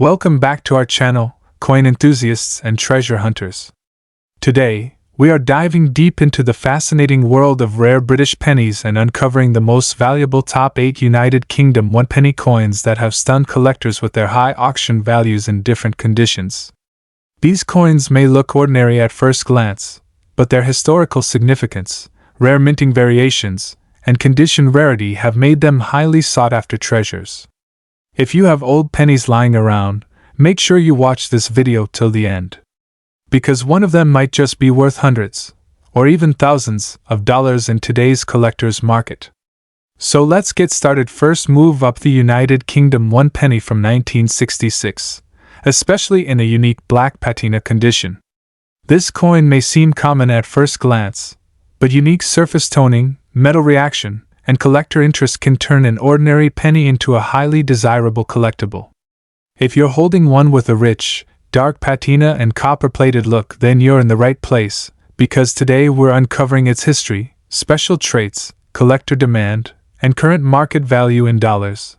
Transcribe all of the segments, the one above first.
Welcome back to our channel, coin enthusiasts and treasure hunters. Today, we are diving deep into the fascinating world of rare British pennies and uncovering the most valuable top 8 United Kingdom 1-penny coins that have stunned collectors with their high auction values in different conditions. These coins may look ordinary at first glance, but their historical significance, rare minting variations, and condition rarity have made them highly sought-after treasures. If you have old pennies lying around, make sure you watch this video till the end. Because one of them might just be worth hundreds, or even thousands, of dollars in today's collector's market. So let's get started. First, move up the United Kingdom 1-penny from 1966, especially in a unique black patina condition. This coin may seem common at first glance, but unique surface toning, metal reaction, and collector interest can turn an ordinary penny into a highly desirable collectible. If you're holding one with a rich, dark patina and copper-plated look, then you're in the right place, because today we're uncovering its history, special traits, collector demand, and current market value in dollars.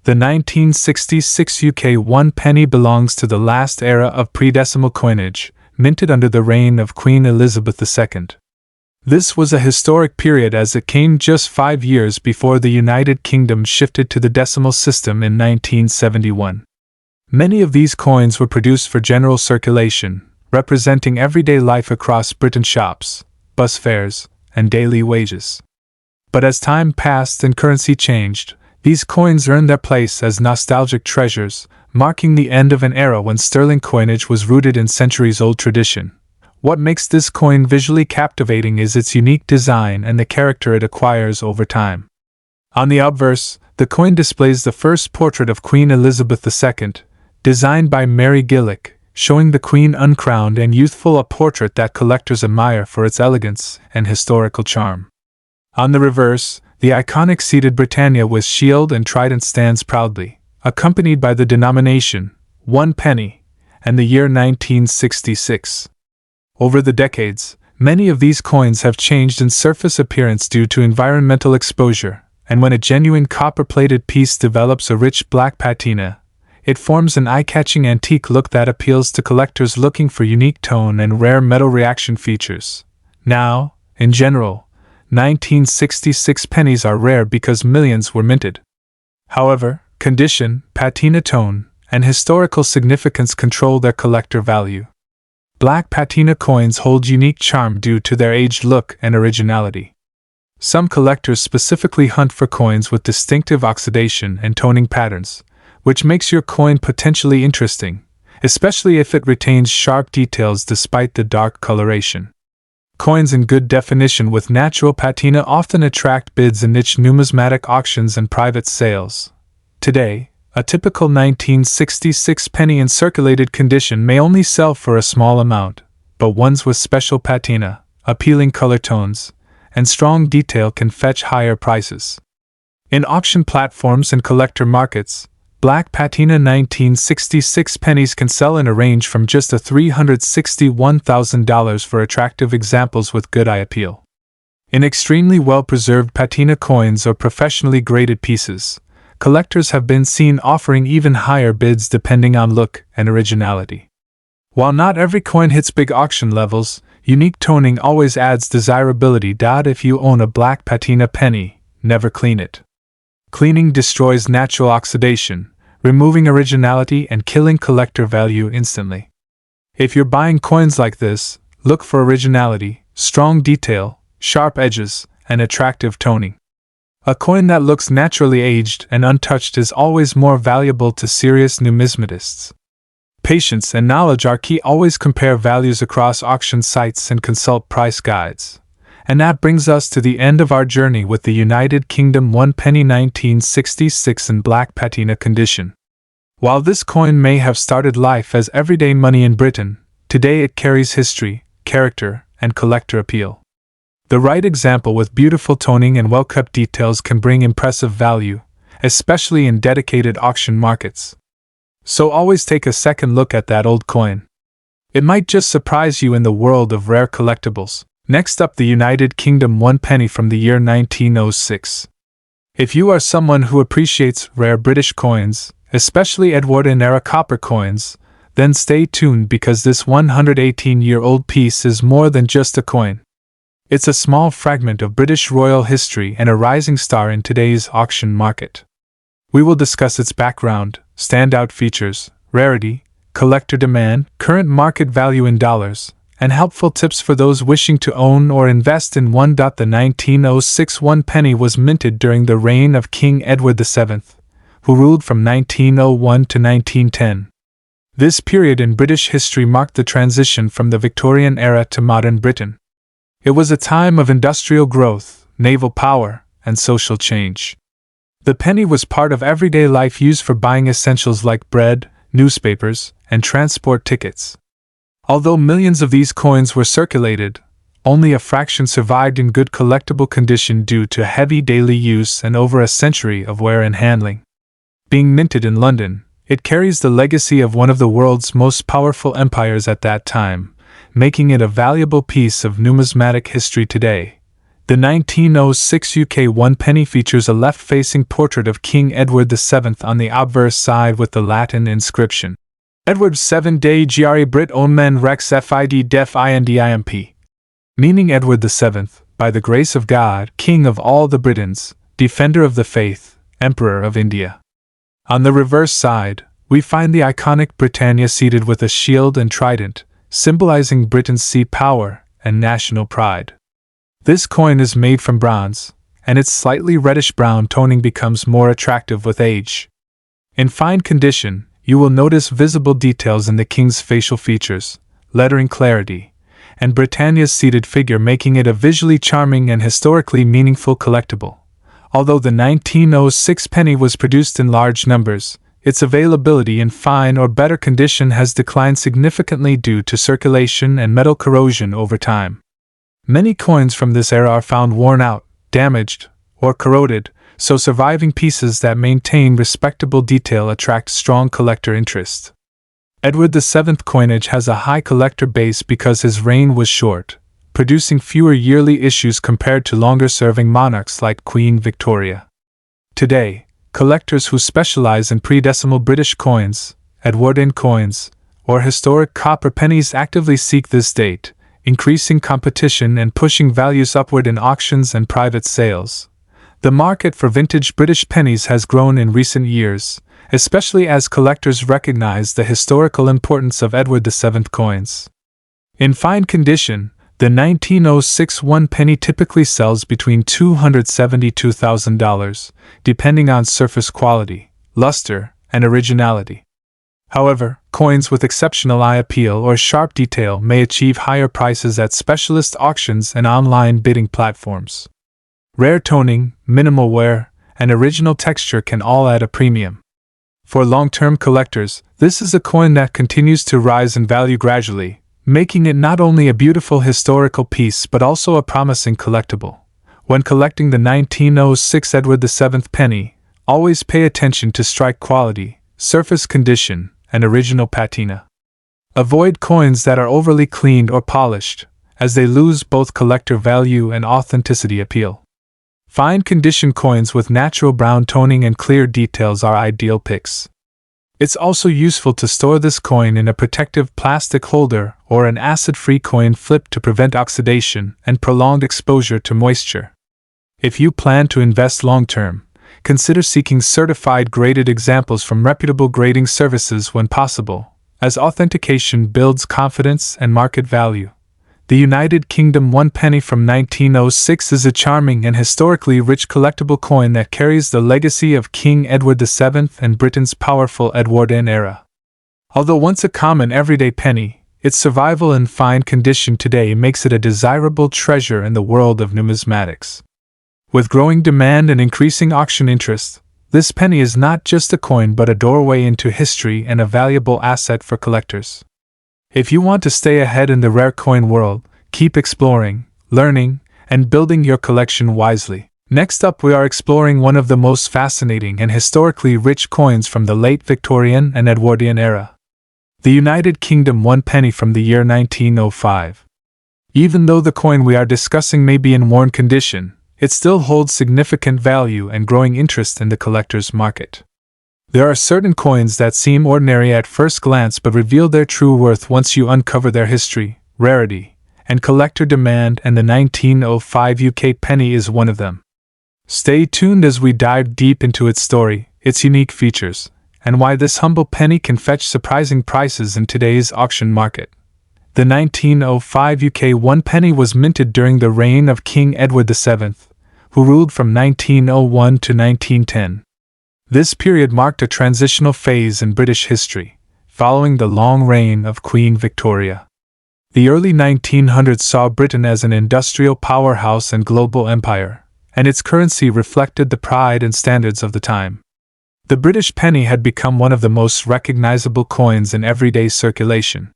The 1966 UK 1-penny belongs to the last era of pre-decimal coinage, minted under the reign of Queen Elizabeth II. This was a historic period as it came just 5 years before the United Kingdom shifted to the decimal system in 1971. Many of these coins were produced for general circulation, representing everyday life across Britain: shops, bus fares, and daily wages. But as time passed and currency changed, these coins earned their place as nostalgic treasures, marking the end of an era when sterling coinage was rooted in centuries-old tradition. What makes this coin visually captivating is its unique design and the character it acquires over time. On the obverse, the coin displays the first portrait of Queen Elizabeth II, designed by Mary Gillick, showing the Queen uncrowned and youthful, a portrait that collectors admire for its elegance and historical charm. On the reverse, the iconic seated Britannia with shield and trident stands proudly, accompanied by the denomination, 1 penny, and the year 1966. Over the decades, many of these coins have changed in surface appearance due to environmental exposure, and when a genuine copper-plated piece develops a rich black patina, it forms an eye-catching antique look that appeals to collectors looking for unique tone and rare metal reaction features. Now, in general, 1966 pennies are rare because millions were minted. However, condition, patina tone, and historical significance control their collector value. Black patina coins hold unique charm due to their aged look and originality. Some collectors specifically hunt for coins with distinctive oxidation and toning patterns, which makes your coin potentially interesting, especially if it retains sharp details despite the dark coloration. Coins in good definition with natural patina often attract bids in niche numismatic auctions and private sales. Today, a typical 1966 penny in circulated condition may only sell for a small amount, but ones with special patina, appealing color tones, and strong detail can fetch higher prices. In auction platforms and collector markets, black patina 1966 pennies can sell in a range from just $361,000 for attractive examples with good eye appeal. In extremely well-preserved patina coins or professionally graded pieces, collectors have been seen offering even higher bids depending on look and originality. While not every coin hits big auction levels, unique toning always adds desirability. If you own a black patina penny, never clean it. Cleaning destroys natural oxidation, removing originality and killing collector value instantly. If you're buying coins like this, look for originality, strong detail, sharp edges, and attractive toning. A coin that looks naturally aged and untouched is always more valuable to serious numismatists. Patience and knowledge are key. Always compare values across auction sites and consult price guides. And that brings us to the end of our journey with the United Kingdom 1-penny 1966 in black patina condition. While this coin may have started life as everyday money in Britain, today it carries history, character, and collector appeal. The right example with beautiful toning and well-kept details can bring impressive value, especially in dedicated auction markets. So always take a second look at that old coin. It might just surprise you in the world of rare collectibles. Next up, the United Kingdom 1-penny from the year 1906. If you are someone who appreciates rare British coins, especially Edwardian-era copper coins, then stay tuned because this 118-year-old piece is more than just a coin. It's a small fragment of British royal history and a rising star in today's auction market. We will discuss its background, standout features, rarity, collector demand, current market value in dollars, and helpful tips for those wishing to own or invest in one. The 1906 one penny was minted during the reign of King Edward VII, who ruled from 1901 to 1910. This period in British history marked the transition from the Victorian era to modern Britain. It was a time of industrial growth, naval power, and social change. The penny was part of everyday life used for buying essentials like bread, newspapers, and transport tickets. Although millions of these coins were circulated, only a fraction survived in good collectible condition due to heavy daily use and over a century of wear and handling. Being minted in London, it carries the legacy of one of the world's most powerful empires at that time, making it a valuable piece of numismatic history today. The 1906 UK one penny features a left-facing portrait of King Edward VII on the obverse side with the Latin inscription, Edward 7 de Gre Brit Omen Rex Fid Def Indimp, meaning Edward VII, by the grace of God, King of all the Britons, Defender of the Faith, Emperor of India. On the reverse side, we find the iconic Britannia seated with a shield and trident, symbolizing Britain's sea power and national pride. This coin is made from bronze, and its slightly reddish-brown toning becomes more attractive with age. In fine condition, you will notice visible details in the king's facial features, lettering clarity, and Britannia's seated figure, making it a visually charming and historically meaningful collectible. Although the 1906 penny was produced in large numbers, its availability in fine or better condition has declined significantly due to circulation and metal corrosion over time. Many coins from this era are found worn out, damaged, or corroded, so surviving pieces that maintain respectable detail attract strong collector interest. Edward VII coinage has a high collector base because his reign was short, producing fewer yearly issues compared to longer-serving monarchs like Queen Victoria. Today, collectors who specialize in pre-decimal British coins, Edwardian coins, or historic copper pennies actively seek this date, increasing competition and pushing values upward in auctions and private sales. The market for vintage British pennies has grown in recent years, especially as collectors recognize the historical importance of Edward VII coins. In fine condition, the 1906 one penny typically sells between $270 to $2,000, depending on surface quality, luster, and originality. However, coins with exceptional eye appeal or sharp detail may achieve higher prices at specialist auctions and online bidding platforms. Rare toning, minimal wear, and original texture can all add a premium. For long-term collectors, this is a coin that continues to rise in value gradually, making it not only a beautiful historical piece but also a promising collectible. When collecting the 1906 Edward VII penny, always pay attention to strike quality, surface condition, and original patina. Avoid coins that are overly cleaned or polished, as they lose both collector value and authenticity appeal. Fine condition coins with natural brown toning and clear details are ideal picks. It's also useful to store this coin in a protective plastic holder or an acid-free coin flip to prevent oxidation and prolonged exposure to moisture. If you plan to invest long-term, consider seeking certified graded examples from reputable grading services when possible, as authentication builds confidence and market value. The United Kingdom one penny from 1906 is a charming and historically rich collectible coin that carries the legacy of King Edward VII and Britain's powerful Edwardian era. Although once a common everyday penny, its survival in fine condition today makes it a desirable treasure in the world of numismatics. With growing demand and increasing auction interest, this penny is not just a coin but a doorway into history and a valuable asset for collectors. If you want to stay ahead in the rare coin world, keep exploring, learning, and building your collection wisely. Next up, we are exploring one of the most fascinating and historically rich coins from the late Victorian and Edwardian era. The United Kingdom one penny from the year 1905. Even though the coin we are discussing may be in worn condition, it still holds significant value and growing interest in the collector's market. There are certain coins that seem ordinary at first glance but reveal their true worth once you uncover their history, rarity, and collector demand, and the 1905 UK penny is one of them. Stay tuned as we dive deep into its story, its unique features, and why this humble penny can fetch surprising prices in today's auction market. The 1905 UK 1 penny was minted during the reign of King Edward VII, who ruled from 1901 to 1910. This period marked a transitional phase in British history, following the long reign of Queen Victoria. The early 1900s saw Britain as an industrial powerhouse and global empire, and its currency reflected the pride and standards of the time. The British penny had become one of the most recognizable coins in everyday circulation.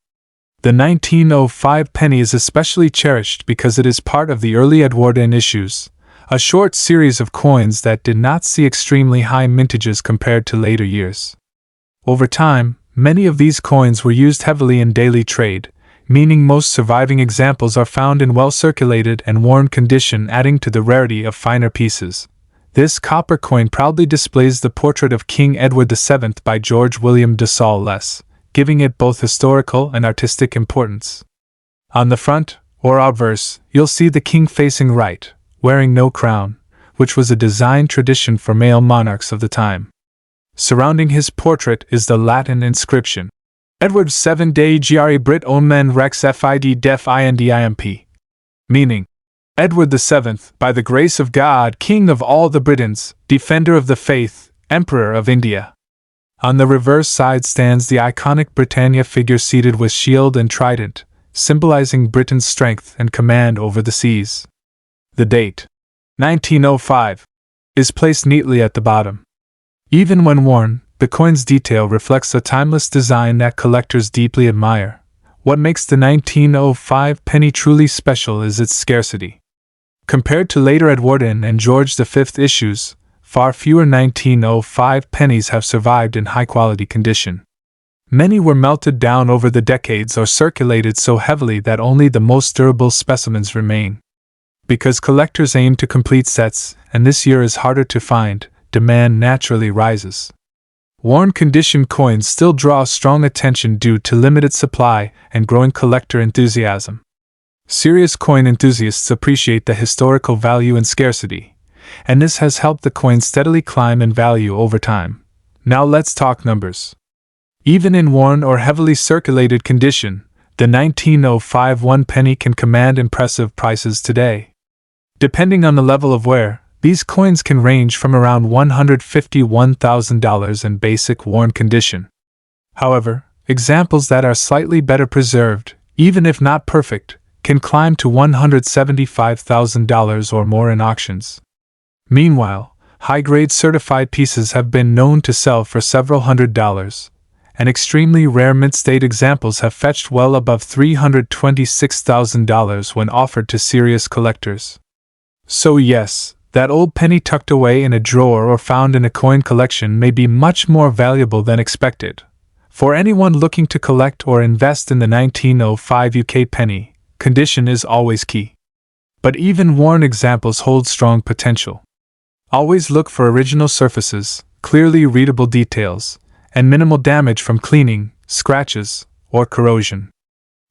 The 1905 penny is especially cherished because it is part of the early Edwardian issues, a short series of coins that did not see extremely high mintages compared to later years. Over time, many of these coins were used heavily in daily trade, meaning most surviving examples are found in well-circulated and worn condition, adding to the rarity of finer pieces. This copper coin proudly displays the portrait of King Edward VII by George William de Saulles, giving it both historical and artistic importance. On the front, or obverse, you'll see the king facing right, wearing no crown, which was a design tradition for male monarchs of the time. Surrounding his portrait is the Latin inscription, Edward 7 Dei Gri Brit Omen Rex Fid Def Indimp, meaning, Edward VII, by the grace of God, King of all the Britons, Defender of the Faith, Emperor of India. On the reverse side stands the iconic Britannia figure seated with shield and trident, symbolizing Britain's strength and command over the seas. The date, 1905, is placed neatly at the bottom. Even when worn, the coin's detail reflects a timeless design that collectors deeply admire. What makes the 1905 penny truly special is its scarcity. Compared to later Edwardian and George V issues, far fewer 1905 pennies have survived in high-quality condition. Many were melted down over the decades or circulated so heavily that only the most durable specimens remain. Because collectors aim to complete sets, and this year is harder to find, demand naturally rises. Worn condition coins still draw strong attention due to limited supply and growing collector enthusiasm. Serious coin enthusiasts appreciate the historical value and scarcity, and this has helped the coin steadily climb in value over time. Now let's talk numbers. Even in worn or heavily circulated condition, the 1905 1 penny can command impressive prices today. Depending on the level of wear, these coins can range from around $151,000 in basic worn condition. However, examples that are slightly better preserved, even if not perfect, can climb to $175,000 or more in auctions. Meanwhile, high-grade certified pieces have been known to sell for several $100s, and extremely rare mint-state examples have fetched well above $326,000 when offered to serious collectors. So yes, that old penny tucked away in a drawer or found in a coin collection may be much more valuable than expected. For anyone looking to collect or invest in the 1905 UK penny, condition is always key. But even worn examples hold strong potential. Always look for original surfaces, clearly readable details, and minimal damage from cleaning, scratches, or corrosion.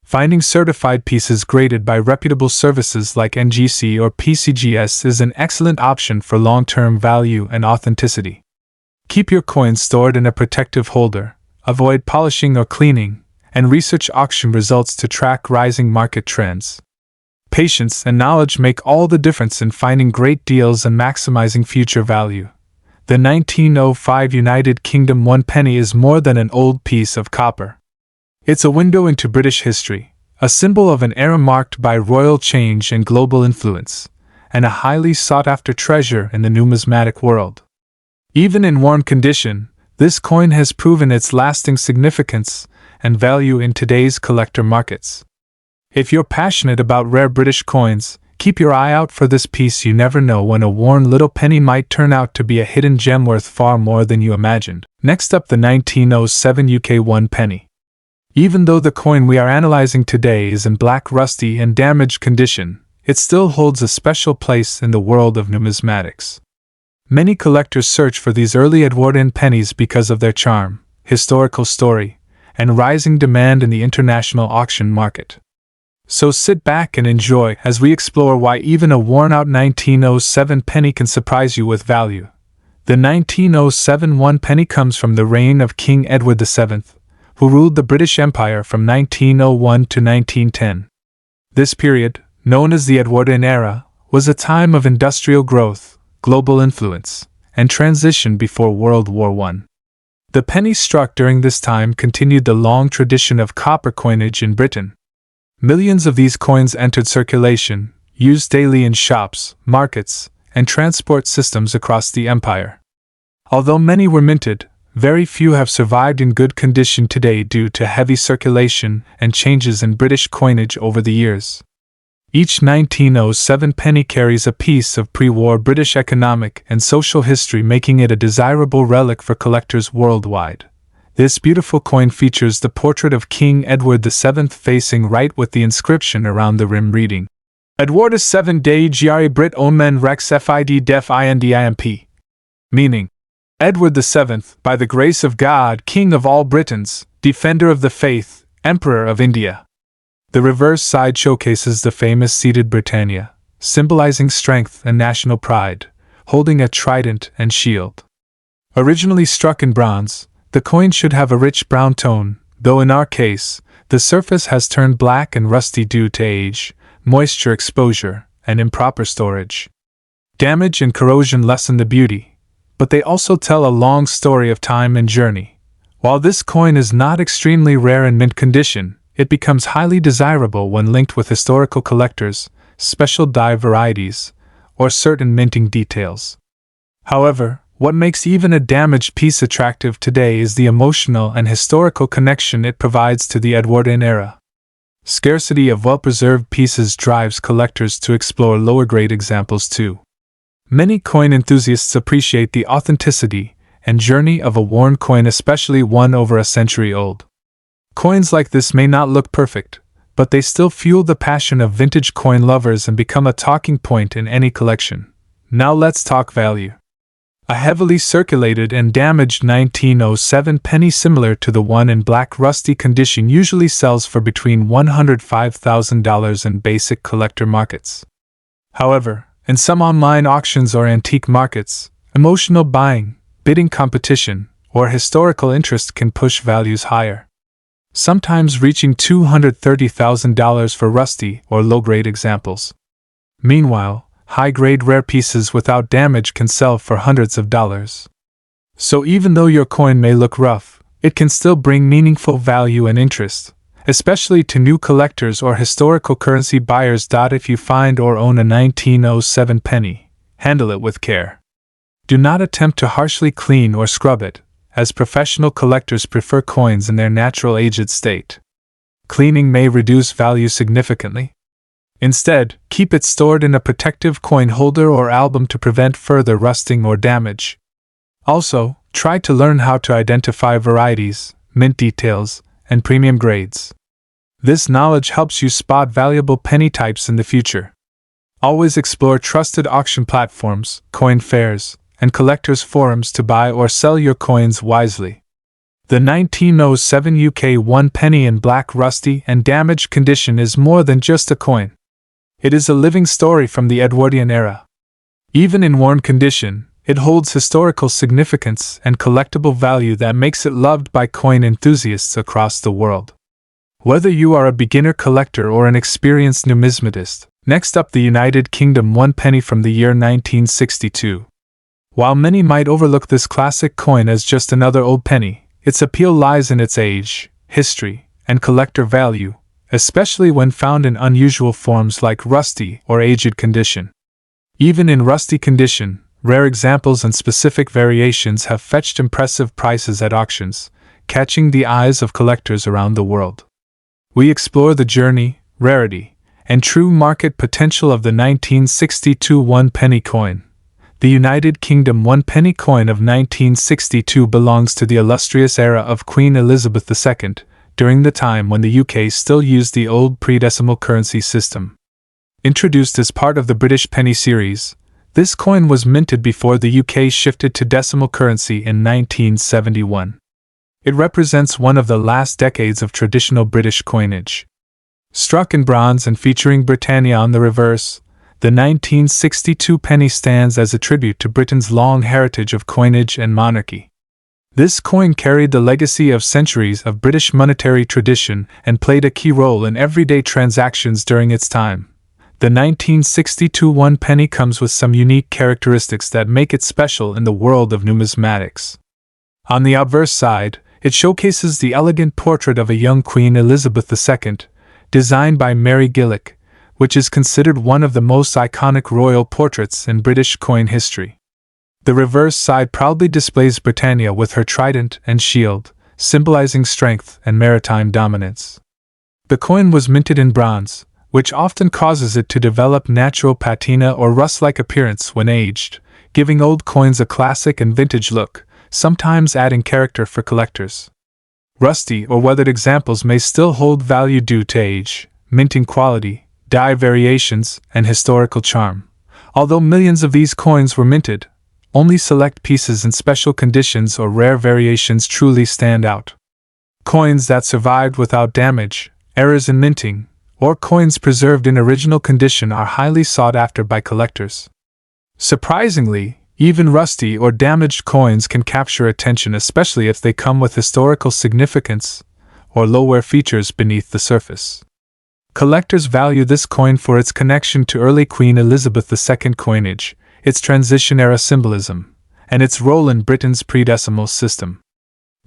Finding certified pieces graded by reputable services like NGC or PCGS is an excellent option for long-term value and authenticity. Keep your coins stored in a protective holder, avoid polishing or cleaning, and research auction results to track rising market trends. Patience and knowledge make all the difference in finding great deals and maximizing future value. The 1905 United Kingdom 1 penny is more than an old piece of copper. It's a window into British history, a symbol of an era marked by royal change and global influence, and a highly sought-after treasure in the numismatic world. Even in worn condition, this coin has proven its lasting significance and value in today's collector markets. If you're passionate about rare British coins, keep your eye out for this piece. You never know when a worn little penny might turn out to be a hidden gem worth far more than you imagined. Next up, the 1907 UK 1 penny. Even though the coin we are analyzing today is in black, rusty, and damaged condition, it still holds a special place in the world of numismatics. Many collectors search for these early Edwardian pennies because of their charm, historical story, and rising demand in the international auction market. So sit back and enjoy as we explore why even a worn-out 1907 penny can surprise you with value. The 1907 one penny comes from the reign of King Edward VII, who ruled the British Empire from 1901 to 1910. This period, known as the Edwardian era, was a time of industrial growth, global influence, and transition before World War I. The penny struck during this time continued the long tradition of copper coinage in Britain. Millions of these coins entered circulation, used daily in shops, markets, and transport systems across the empire. Although many were minted, very few have survived in good condition today due to heavy circulation and changes in British coinage over the years. Each 1907 penny carries a piece of pre-war British economic and social history, making it a desirable relic for collectors worldwide. This beautiful coin features the portrait of King Edward VII facing right with the inscription around the rim reading, Edwardus 7 Dei Gri Brit Omen Rex Fid Def Indimp, meaning, Edward VII, by the grace of God, King of all Britons, Defender of the Faith, Emperor of India. The reverse side showcases the famous seated Britannia, symbolizing strength and national pride, holding a trident and shield. Originally struck in bronze, the coin should have a rich brown tone, though in our case, the surface has turned black and rusty due to age, moisture exposure, and improper storage. Damage and corrosion lessen the beauty, but they also tell a long story of time and journey. While this coin is not extremely rare in mint condition, it becomes highly desirable when linked with historical collectors, special die varieties, or certain minting details. However, what makes even a damaged piece attractive today is the emotional and historical connection it provides to the Edwardian era. Scarcity of well-preserved pieces drives collectors to explore lower-grade examples too. Many coin enthusiasts appreciate the authenticity and journey of a worn coin, especially one over a century old. Coins like this may not look perfect, but they still fuel the passion of vintage coin lovers and become a talking point in any collection. Now let's talk value. A heavily circulated and damaged 1907 penny similar to the one in black rusty condition usually sells for between $105,000 in basic collector markets. However, in some online auctions or antique markets, emotional buying, bidding competition, or historical interest can push values higher, sometimes reaching $230,000 for rusty or low-grade examples. Meanwhile, high-grade rare pieces without damage can sell for hundreds of dollars. So even though your coin may look rough, it can still bring meaningful value and interest, especially to new collectors or historical currency buyers. If you find or own a 1907 penny, handle it with care. Do not attempt to harshly clean or scrub it, as professional collectors prefer coins in their natural aged state. Cleaning may reduce value significantly. Instead, keep it stored in a protective coin holder or album to prevent further rusting or damage. Also, try to learn how to identify varieties, mint details, and premium grades. This knowledge helps you spot valuable penny types in the future. Always explore trusted auction platforms, coin fairs, and collectors' forums to buy or sell your coins wisely. The 1907 UK 1 penny in black rusty and damaged condition is more than just a coin. It is a living story from the Edwardian era. Even in worn condition, it holds historical significance and collectible value that makes it loved by coin enthusiasts across the world. Whether you are a beginner collector or an experienced numismatist, next up, the United Kingdom 1 penny from the year 1962. While many might overlook this classic coin as just another old penny, its appeal lies in its age, history, and collector value, especially when found in unusual forms like rusty or aged condition. Even in rusty condition, rare examples and specific variations have fetched impressive prices at auctions, catching the eyes of collectors around the world. We explore the journey, rarity, and true market potential of the 1962 1 penny coin. The United Kingdom 1 penny coin of 1962 belongs to the illustrious era of Queen Elizabeth II, during the time when the UK still used the old pre-decimal currency system. Introduced as part of the British penny series, This coin was minted before the UK shifted to decimal currency in 1971. It represents one of the last decades of traditional British coinage. Struck in bronze and featuring Britannia on the reverse, the 1962 penny stands as a tribute to Britain's long heritage of coinage and monarchy. This coin carried the legacy of centuries of British monetary tradition and played a key role in everyday transactions during its time. The 1962 one penny comes with some unique characteristics that make it special in the world of numismatics. On the obverse side, it showcases the elegant portrait of a young Queen Elizabeth II, designed by Mary Gillick, which is considered one of the most iconic royal portraits in British coin history. The reverse side proudly displays Britannia with her trident and shield, symbolizing strength and maritime dominance. The coin was minted in bronze, which often causes it to develop natural patina or rust-like appearance when aged, giving old coins a classic and vintage look, sometimes adding character for collectors. Rusty or weathered examples may still hold value due to age, minting quality, die variations, and historical charm. Although millions of these coins were minted, only select pieces in special conditions or rare variations truly stand out. Coins that survived without damage, errors in minting, or coins preserved in original condition are highly sought after by collectors. Surprisingly, even rusty or damaged coins can capture attention, especially if they come with historical significance or low-wear features beneath the surface. Collectors value this coin for its connection to early Queen Elizabeth II coinage, its transition-era symbolism, and its role in Britain's pre-decimal system.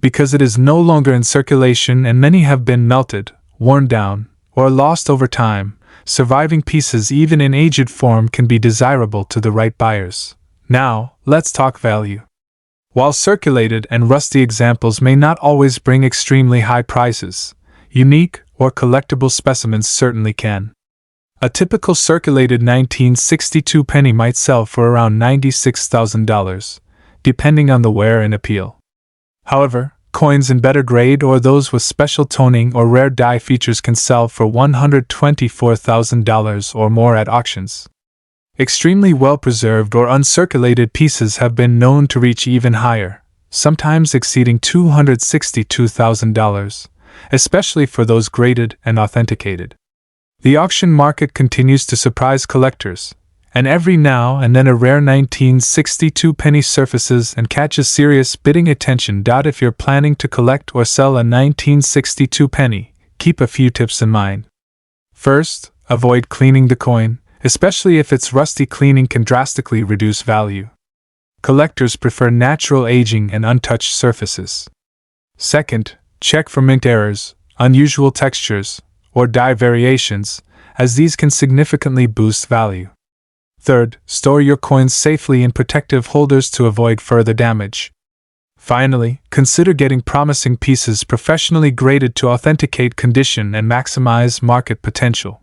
Because it is no longer in circulation and many have been melted, worn down, or lost over time, surviving pieces even in aged form can be desirable to the right buyers. Now, let's talk value. While circulated and rusty examples may not always bring extremely high prices, unique or collectible specimens certainly can. A typical circulated 1962 penny might sell for around $96,000, depending on the wear and appeal. However, coins in better grade or those with special toning or rare die features can sell for $124,000 or more at auctions. Extremely well-preserved or uncirculated pieces have been known to reach even higher, sometimes exceeding $262,000, especially for those graded and authenticated. The auction market continues to surprise collectors, and every now and then a rare 1962 penny surfaces and catches serious bidding attention. If you're planning to collect or sell a 1962 penny, keep a few tips in mind. First, avoid cleaning the coin, especially if its rusty cleaning can drastically reduce value. Collectors prefer natural aging and untouched surfaces. Second, check for mint errors, unusual textures, or die variations, as these can significantly boost value. Third, store your coins safely in protective holders to avoid further damage. Finally, consider getting promising pieces professionally graded to authenticate condition and maximize market potential.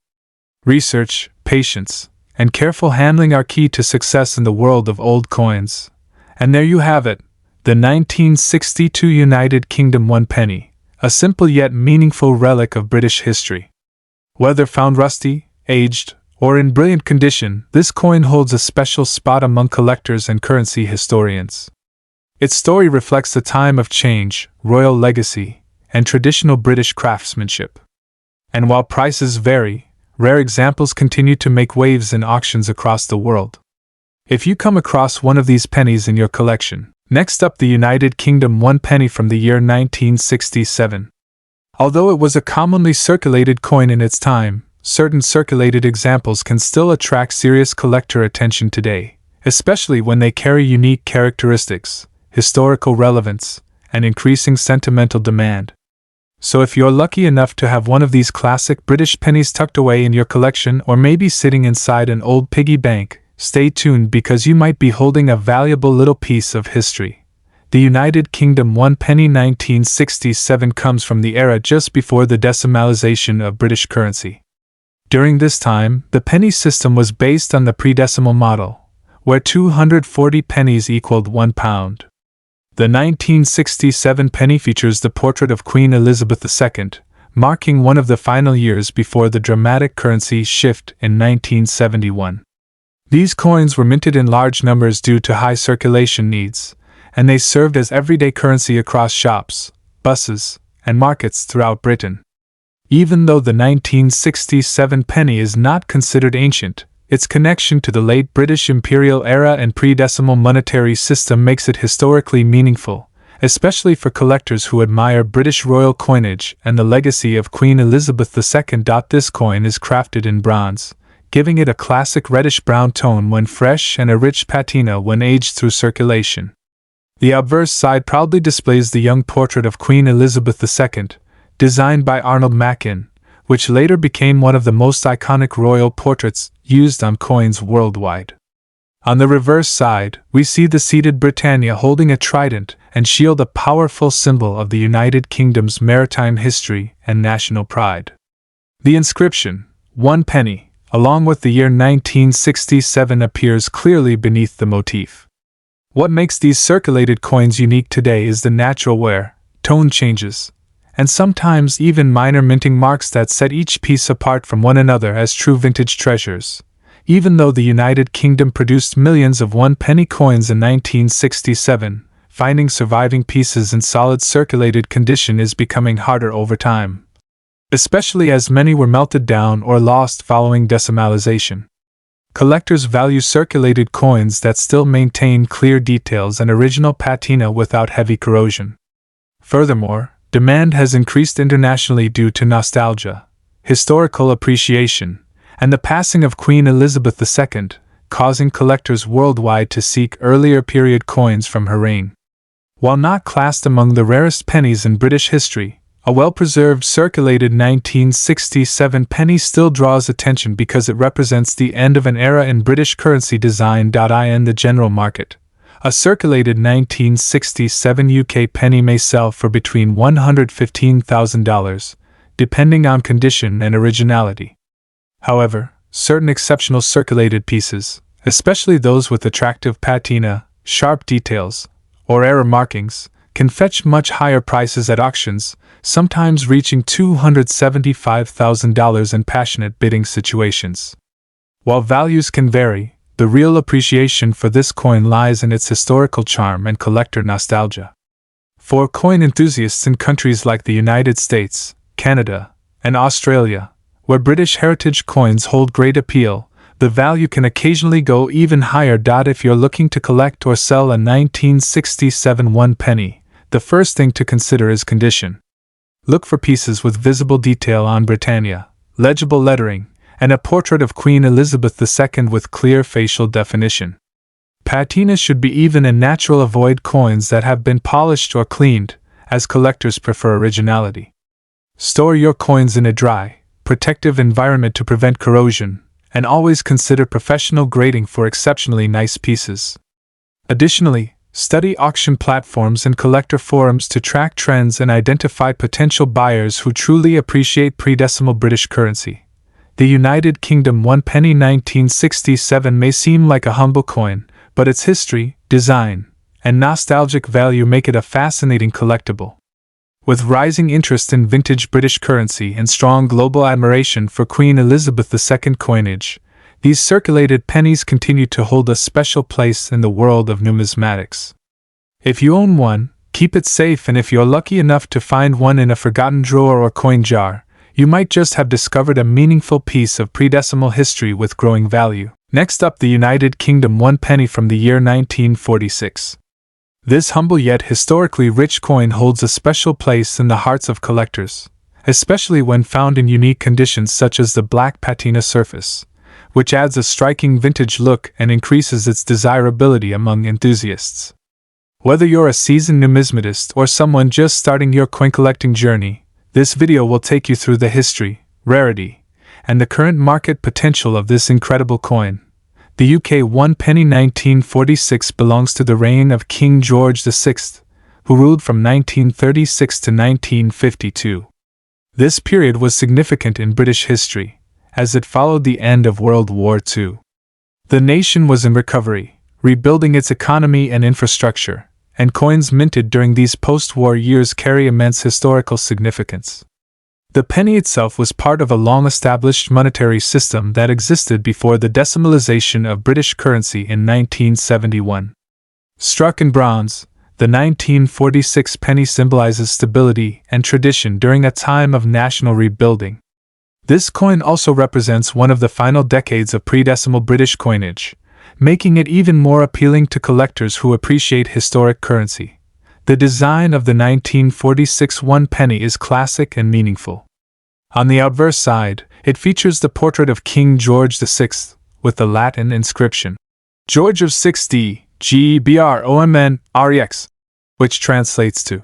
Research, patience, and careful handling are key to success in the world of old coins. And there you have it, the 1962 United Kingdom one penny, a simple yet meaningful relic of British history. Whether found rusty, aged, or in brilliant condition, this coin holds a special spot among collectors and currency historians. Its story reflects a time of change, royal legacy, and traditional British craftsmanship. And while prices vary, rare examples continue to make waves in auctions across the world. If you come across one of these pennies in your collection, next up the United Kingdom one penny from the year 1967. Although it was a commonly circulated coin in its time, certain circulated examples can still attract serious collector attention today, especially when they carry unique characteristics, historical relevance, and increasing sentimental demand. So if you're lucky enough to have one of these classic British pennies tucked away in your collection or maybe sitting inside an old piggy bank, stay tuned because you might be holding a valuable little piece of history. The United Kingdom one penny 1967 comes from the era just before the decimalization of British currency. During this time, the penny system was based on the pre-decimal model, where 240 pennies equaled £1. The 1967 penny features the portrait of Queen Elizabeth II, marking one of the final years before the dramatic currency shift in 1971. These coins were minted in large numbers due to high circulation needs, and they served as everyday currency across shops, buses, and markets throughout Britain. Even though the 1967 penny is not considered ancient, its connection to the late British imperial era and pre-decimal monetary system makes it historically meaningful, especially for collectors who admire British royal coinage and the legacy of Queen Elizabeth II. This coin is crafted in bronze, giving it a classic reddish-brown tone when fresh and a rich patina when aged through circulation. The obverse side proudly displays the young portrait of Queen Elizabeth II, designed by Arnold Machin, which later became one of the most iconic royal portraits used on coins worldwide. On the reverse side, we see the seated Britannia holding a trident and shield, a powerful symbol of the United Kingdom's maritime history and national pride. The inscription, 1 penny, along with the year 1967 appears clearly beneath the motif. What makes these circulated coins unique today is the natural wear, tone changes, and sometimes even minor minting marks that set each piece apart from one another as true vintage treasures. Even though the United Kingdom produced millions of 1 penny coins in 1967, finding surviving pieces in solid circulated condition is becoming harder over time, especially as many were melted down or lost following decimalization. Collectors value circulated coins that still maintain clear details and original patina without heavy corrosion. Furthermore, demand has increased internationally due to nostalgia, historical appreciation, and the passing of Queen Elizabeth II, causing collectors worldwide to seek earlier period coins from her reign. While not classed among the rarest pennies in British history, a well-preserved circulated 1967 penny still draws attention because it represents the end of an era in British currency design. In the general market, a circulated 1967 UK penny may sell for between $115,000, depending on condition and originality. However, certain exceptional circulated pieces, especially those with attractive patina, sharp details, or error markings, can fetch much higher prices at auctions, sometimes reaching $275,000 in passionate bidding situations. While values can vary, the real appreciation for this coin lies in its historical charm and collector nostalgia. For coin enthusiasts in countries like the United States, Canada, and Australia, where British heritage coins hold great appeal, the value can occasionally go even higher. If you're looking to collect or sell a 1967 1 penny, the first thing to consider is condition. Look for pieces with visible detail on Britannia, legible lettering, and a portrait of Queen Elizabeth II with clear facial definition. Patina should be even and natural. Avoid coins that have been polished or cleaned, as collectors prefer originality. Store your coins in a dry, protective environment to prevent corrosion, and always consider professional grading for exceptionally nice pieces. Additionally, study auction platforms and collector forums to track trends and identify potential buyers who truly appreciate pre-decimal British currency. The United Kingdom 1 penny 1967 may seem like a humble coin, but its history, design, and nostalgic value make it a fascinating collectible. With rising interest in vintage British currency and strong global admiration for Queen Elizabeth II coinage, these circulated pennies continue to hold a special place in the world of numismatics. If you own one, keep it safe, and if you're lucky enough to find one in a forgotten drawer or coin jar, you might just have discovered a meaningful piece of pre-decimal history with growing value. Next up, the United Kingdom 1 penny from the year 1946. This humble yet historically rich coin holds a special place in the hearts of collectors, especially when found in unique conditions such as the black patina surface, which adds a striking vintage look and increases its desirability among enthusiasts. Whether you're a seasoned numismatist or someone just starting your coin collecting journey, this video will take you through the history, rarity, and the current market potential of this incredible coin. The UK 1 penny 1946 belongs to the reign of King George VI, who ruled from 1936 to 1952. This period was significant in British history, as it followed the end of World War II. The nation was in recovery, rebuilding its economy and infrastructure, and coins minted during these post-war years carry immense historical significance. The penny itself was part of a long-established monetary system that existed before the decimalization of British currency in 1971. Struck in bronze, the 1946 penny symbolizes stability and tradition during a time of national rebuilding. This coin also represents one of the final decades of pre-decimal British coinage, making it even more appealing to collectors who appreciate historic currency. The design of the 1946 one penny is classic and meaningful. On the obverse side, it features the portrait of King George VI, with the Latin inscription, George of 6D, GBROMNREX, which translates to,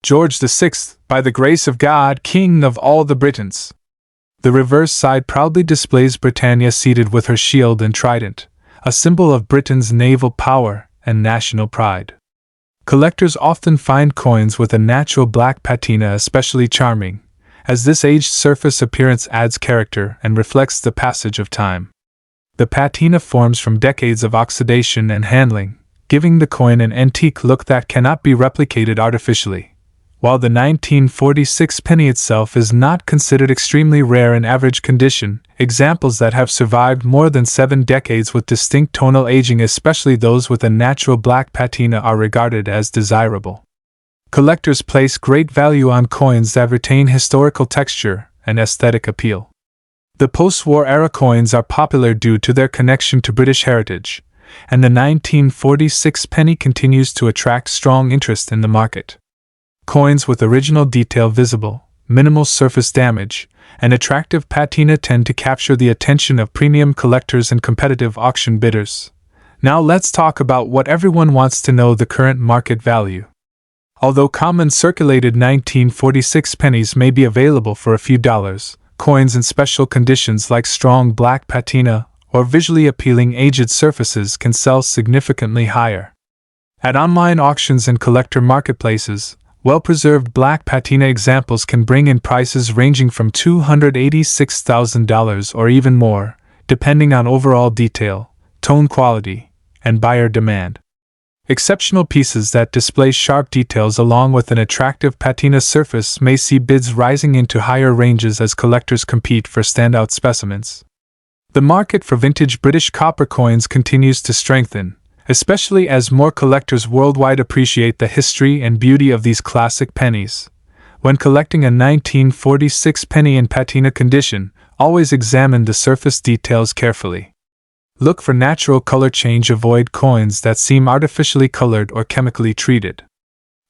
George VI, by the grace of God, King of all the Britons. The reverse side proudly displays Britannia seated with her shield and trident, a symbol of Britain's naval power and national pride. Collectors often find coins with a natural black patina especially charming, as this aged surface appearance adds character and reflects the passage of time. The patina forms from decades of oxidation and handling, giving the coin an antique look that cannot be replicated artificially. While the 1946 penny itself is not considered extremely rare in average condition, examples that have survived more than 7 decades with distinct tonal aging, especially those with a natural black patina, are regarded as desirable. Collectors place great value on coins that retain historical texture and aesthetic appeal. The post-war era coins are popular due to their connection to British heritage, and the 1946 penny continues to attract strong interest in the market. Coins with original detail visible, minimal surface damage, and attractive patina tend to capture the attention of premium collectors and competitive auction bidders. Now let's talk about what everyone wants to know: the current market value. Although common circulated 1946 pennies may be available for a few dollars, coins in special conditions like strong black patina or visually appealing aged surfaces can sell significantly higher. At online auctions and collector marketplaces, well-preserved black patina examples can bring in prices ranging from $286,000 or even more, depending on overall detail, tone quality, and buyer demand. Exceptional pieces that display sharp details along with an attractive patina surface may see bids rising into higher ranges as collectors compete for standout specimens. The market for vintage British copper coins continues to strengthen, especially as more collectors worldwide appreciate the history and beauty of these classic pennies. When collecting a 1946 penny in patina condition, always examine the surface details carefully. Look for natural color change. Avoid coins that seem artificially colored or chemically treated.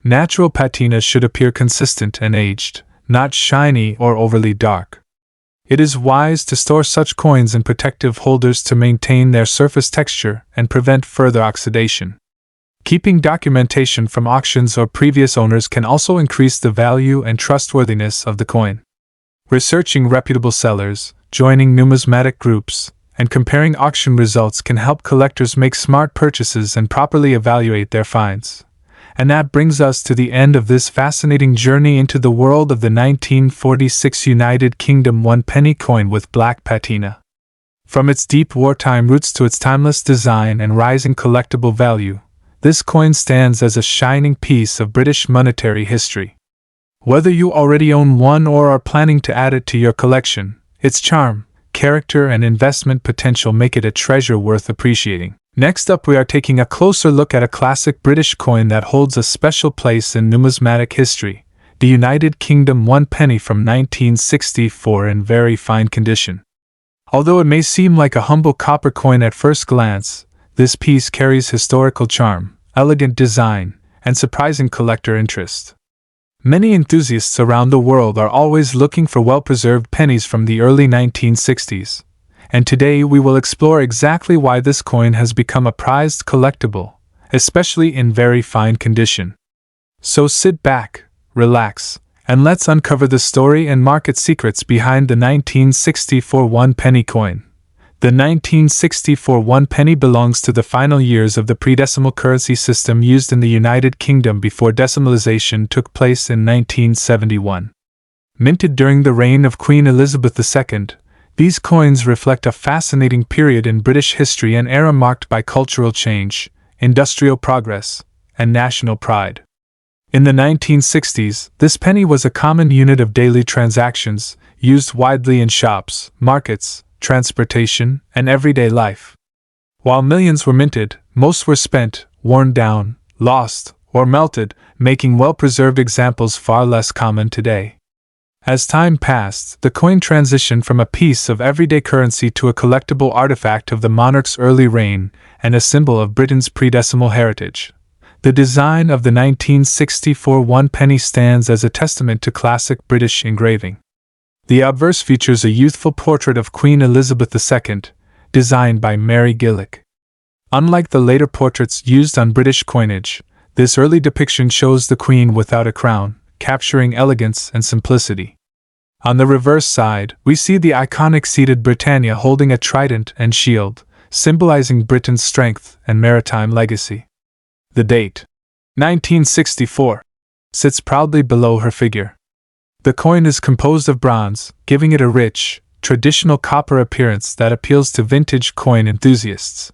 Natural patina should appear consistent and aged, not shiny or overly dark. It is wise to store such coins in protective holders to maintain their surface texture and prevent further oxidation. Keeping documentation from auctions or previous owners can also increase the value and trustworthiness of the coin. Researching reputable sellers, joining numismatic groups, and comparing auction results can help collectors make smart purchases and properly evaluate their finds. And that brings us to the end of this fascinating journey into the world of the 1946 United Kingdom one penny coin with black patina. From its deep wartime roots to its timeless design and rising collectible value, this coin stands as a shining piece of British monetary history. Whether you already own one or are planning to add it to your collection, its charm, character, and investment potential make it a treasure worth appreciating. Next up, we are taking a closer look at a classic British coin that holds a special place in numismatic history, the United Kingdom one penny from 1964 in very fine condition. Although it may seem like a humble copper coin at first glance, this piece carries historical charm, elegant design, and surprising collector interest. Many enthusiasts around the world are always looking for well-preserved pennies from the early 1960s. And today we will explore exactly why this coin has become a prized collectible, especially in very fine condition. So sit back, relax, and let's uncover the story and market secrets behind the 1964 one penny coin. The 1964 one penny belongs to the final years of the pre-decimal currency system used in the United Kingdom before decimalization took place in 1971. Minted during the reign of Queen Elizabeth II, these coins reflect a fascinating period in British history, an era marked by cultural change, industrial progress, and national pride. In the 1960s, this penny was a common unit of daily transactions, used widely in shops, markets, transportation, and everyday life. While millions were minted, most were spent, worn down, lost, or melted, making well-preserved examples far less common today. As time passed, the coin transitioned from a piece of everyday currency to a collectible artifact of the monarch's early reign and a symbol of Britain's pre-decimal heritage. The design of the 1964 one penny stands as a testament to classic British engraving. The obverse features a youthful portrait of Queen Elizabeth II, designed by Mary Gillick. Unlike the later portraits used on British coinage, this early depiction shows the Queen without a crown, capturing elegance and simplicity. On the reverse side, we see the iconic seated Britannia holding a trident and shield, symbolizing Britain's strength and maritime legacy. The date, 1964, sits proudly below her figure. The coin is composed of bronze, giving it a rich, traditional copper appearance that appeals to vintage coin enthusiasts.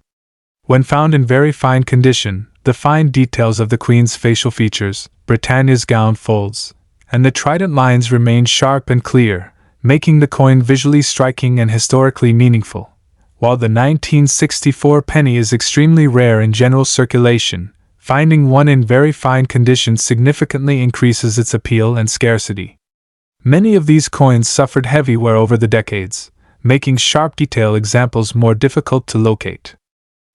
When found in very fine condition, the fine details of the Queen's facial features, Britannia's gown folds, and the trident lines remain sharp and clear, making the coin visually striking and historically meaningful. While the 1964 penny is extremely rare in general circulation, finding one in very fine condition significantly increases its appeal and scarcity. Many of these coins suffered heavy wear over the decades, making sharp detail examples more difficult to locate.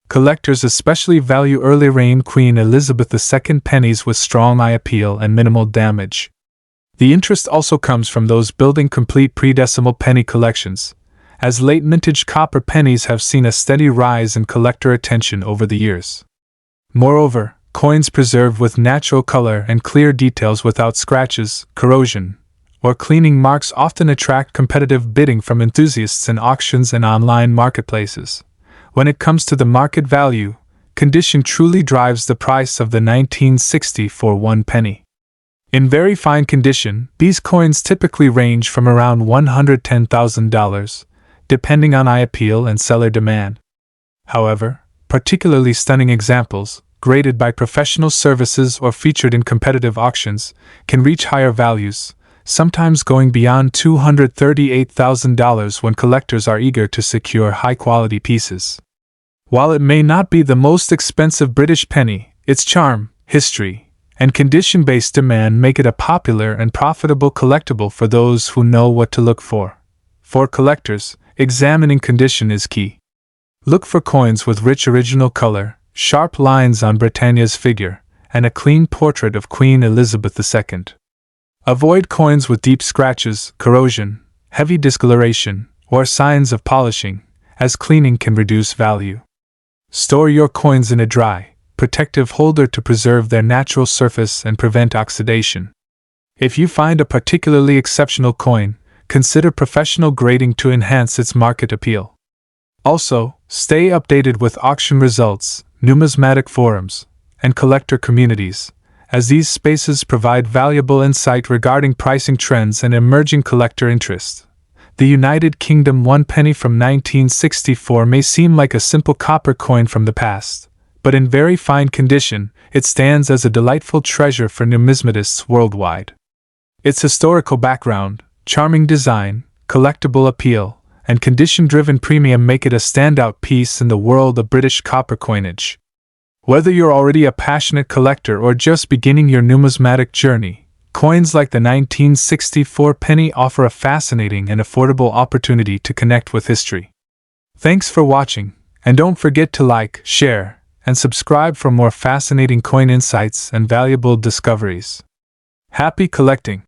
Collectors especially value early reign Queen Elizabeth II pennies with strong eye appeal and minimal damage. The interest also comes from those building complete pre-decimal penny collections, as late vintage copper pennies have seen a steady rise in collector attention over the years. Moreover, coins preserved with natural color and clear details without scratches, corrosion, or cleaning marks often attract competitive bidding from enthusiasts in auctions and online marketplaces. When it comes to the market value, condition truly drives the price of the 1964 one penny. In very fine condition, these coins typically range from around $110,000, depending on eye appeal and seller demand. However, particularly stunning examples, graded by professional services or featured in competitive auctions, can reach higher values, sometimes going beyond $238,000 when collectors are eager to secure high-quality pieces. While it may not be the most expensive British penny, its charm, history, and condition-based demand make it a popular and profitable collectible for those who know what to look for. For collectors, examining condition is key. Look for coins with rich original color, sharp lines on Britannia's figure, and a clean portrait of Queen Elizabeth II. Avoid coins with deep scratches, corrosion, heavy discoloration, or signs of polishing, as cleaning can reduce value. Store your coins in a dry, protective holder to preserve their natural surface and prevent oxidation. If you find a particularly exceptional coin, consider professional grading to enhance its market appeal. Also, stay updated with auction results, numismatic forums, and collector communities, as these spaces provide valuable insight regarding pricing trends and emerging collector interest. The United Kingdom one penny from 1964 may seem like a simple copper coin from the past, but in very fine condition, it stands as a delightful treasure for numismatists worldwide. Its historical background, charming design, collectible appeal, and condition-driven premium make it a standout piece in the world of British copper coinage. Whether you're already a passionate collector or just beginning your numismatic journey, coins like the 1964 penny offer a fascinating and affordable opportunity to connect with history. Thanks for watching, and don't forget to like, share, and subscribe for more fascinating coin insights and valuable discoveries. Happy collecting!